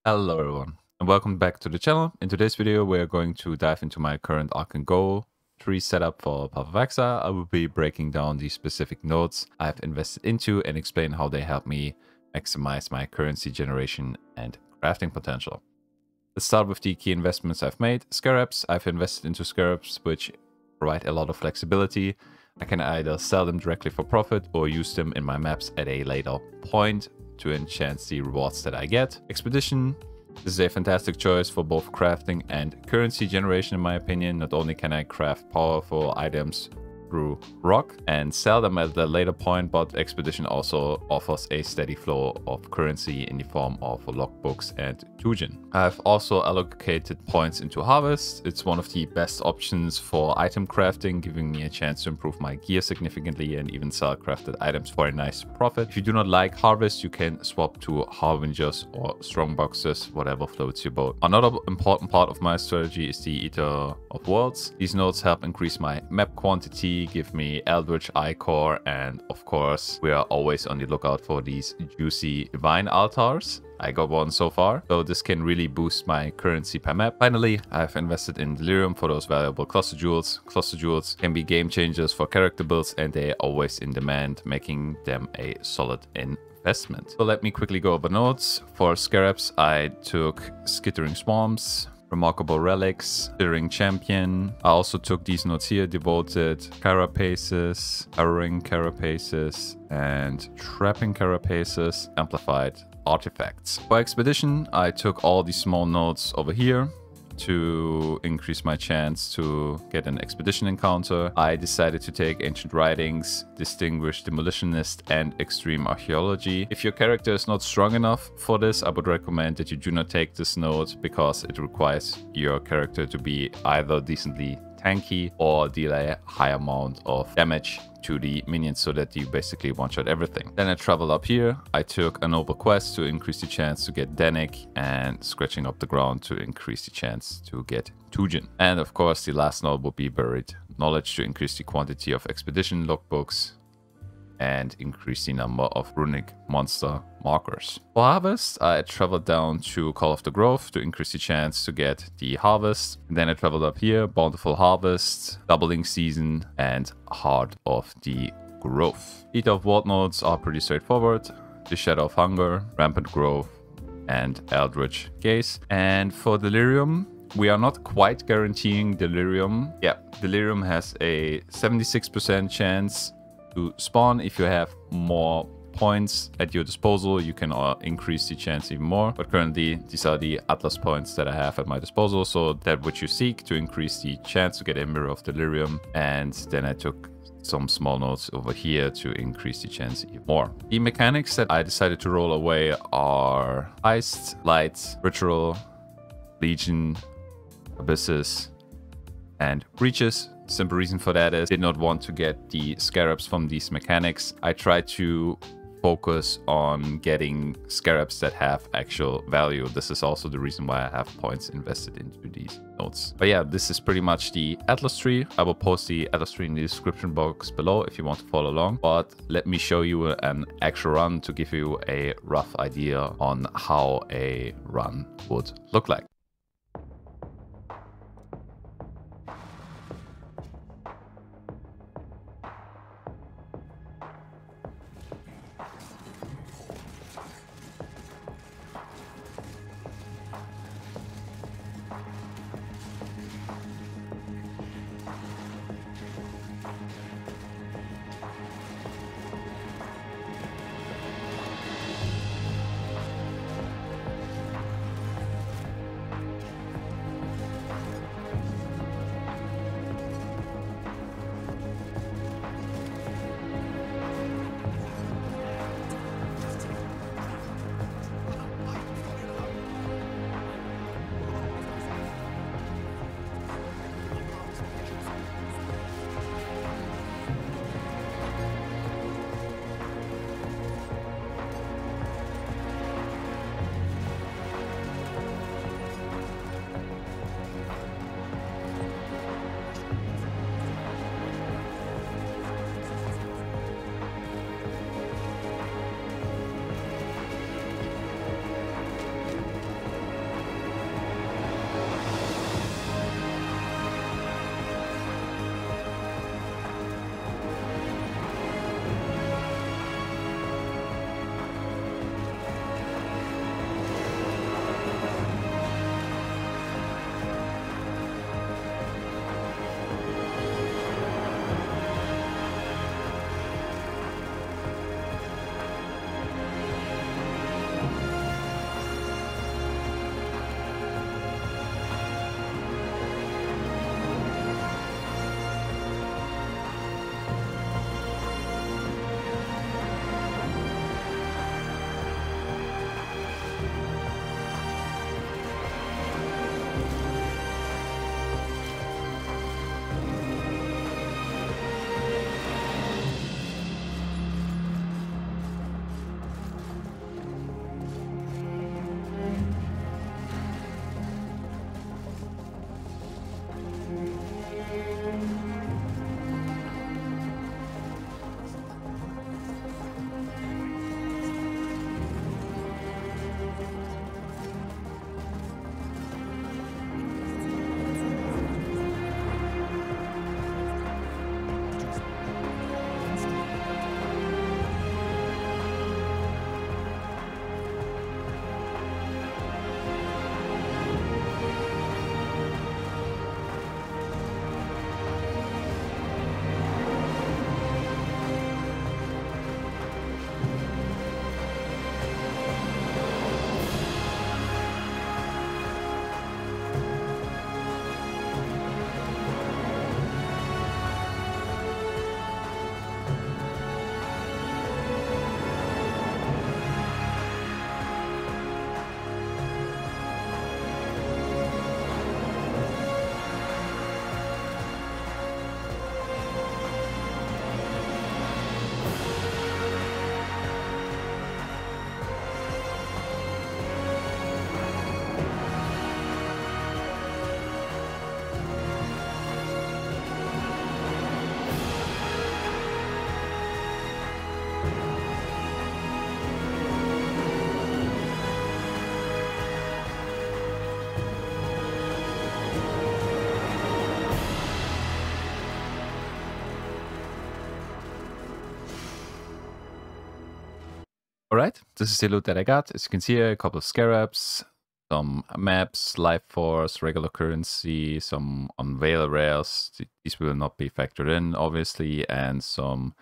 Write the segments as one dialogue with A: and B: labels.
A: Hello everyone, and welcome back to the channel. In today's video, we're going to dive into my current Alch and Go tree setup for Path of Exile. I will be breaking down the specific nodes I've invested into and explain how they help me maximize my currency generation and crafting potential. Let's start with the key investments I've made. Scarabs. I've invested into Scarabs, which provide a lot of flexibility. I can either sell them directly for profit or use them in my maps at a later point to enhance the rewards that I get. Expedition. This is a fantastic choice for both crafting and currency generation in my opinion. Not only can I craft powerful items through rock and sell them at a later point, but Expedition also offers a steady flow of currency in the form of logbooks and Attribution. I've also allocated points into Harvest. It's one of the best options for item crafting, giving me a chance to improve my gear significantly and even sell crafted items for a nice profit. If you do not like Harvest, you can swap to Harbingers or Strongboxes, whatever floats your boat. Another important part of my strategy is the Eater of Worlds. These nodes help increase my map quantity, give me Eldritch Ichor, and of course we are always on the lookout for these juicy divine altars. I got one so far, so this can really boost my currency per map. Finally, I've invested in Delirium for those valuable cluster jewels. Cluster jewels can be game changers for character builds and they are always in demand, making them a solid investment. So let me quickly go over nodes. For Scarabs, I took Skittering Swarms, Remarkable Relics, Skittering Champion. I also took these nodes here, Devoted Carapaces, Harrowing Carapaces, and Trapping Carapaces, Amplified Artifacts. For Expedition, I took all these small nodes over here to increase my chance to get an expedition encounter. I decided to take Ancient Writings, Distinguished Demolitionist, and Extreme Archaeology. If your character is not strong enough for this, I would recommend that you do not take this node because it requires your character to be either decently tanky or deal a high amount of damage to the minions so that you basically one-shot everything. Then I traveled up here. I took a noble quest to increase the chance to get Danik and Scratching Up the Ground to increase the chance to get Tujin. And of course the last node would be Buried Knowledge to increase the quantity of expedition logbooks and increase the number of runic monster markers. For Harvest, I traveled down to Call of the Grove to increase the chance to get the Harvest. And then I traveled up here, Bountiful Harvest, Doubling Season, and Heart of the Grove. Eater of World nodes are pretty straightforward. The Shadow of Hunger, Rampant Grove, and Eldritch Gaze. And for Delirium, we are not quite guaranteeing Delirium. Yeah, Delirium has a 76% chance to spawn. If you have more points at your disposal, you can increase the chance even more, but currently these are the Atlas points that I have at my disposal, so that which you seek to increase the chance to get a Mirror of Delirium. And then I took some small nodes over here to increase the chance even more. The mechanics that I decided to roll away are Heist, Light, Ritual, Legion, Abysses, and Breaches. Simple reason for that is I did not want to get the Scarabs from these mechanics. I tried to focus on getting Scarabs that have actual value. This is also the reason why I have points invested into these nodes. But yeah, this is pretty much the Atlas tree. I will post the Atlas tree in the description box below if you want to follow along. But let me show you an actual run to give you a rough idea on how a run would look like. Alright, this is the loot that I got. As you can see here, a couple of Scarabs, some maps, life force, regular currency, some unveil rares. These will not be factored in, obviously, and some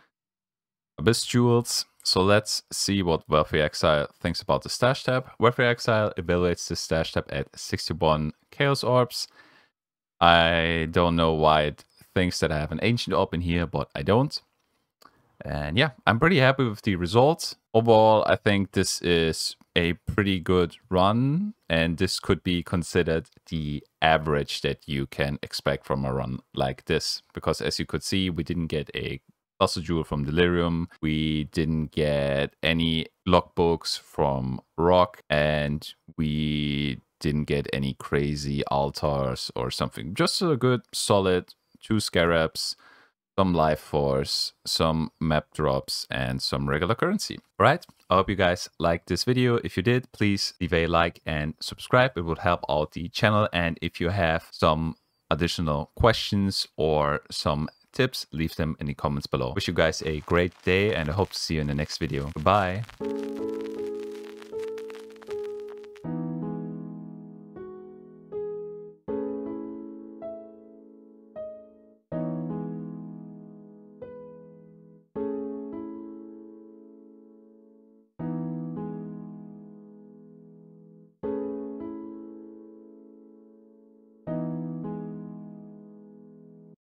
A: abyss jewels. So let's see what Wealthy Exile thinks about the stash tab. Wealthy Exile evaluates the stash tab at 61 Chaos Orbs. I don't know why it thinks that I have an Ancient Orb in here, but I don't. And yeah, I'm pretty happy with the results. Overall, I think this is a pretty good run, and this could be considered the average that you can expect from a run like this. Because as you could see, we didn't get a Cluster Jewel from Delirium, we didn't get any logbooks from Rock, and we didn't get any crazy altars or something. Just a good, solid 2 Scarabs, some life force, some map drops, and some regular currency. Alright, I hope you guys liked this video. If you did, please leave a like and subscribe. It would help out the channel. And if you have some additional questions or some tips, leave them in the comments below. Wish you guys a great day, and I hope to see you in the next video. Goodbye.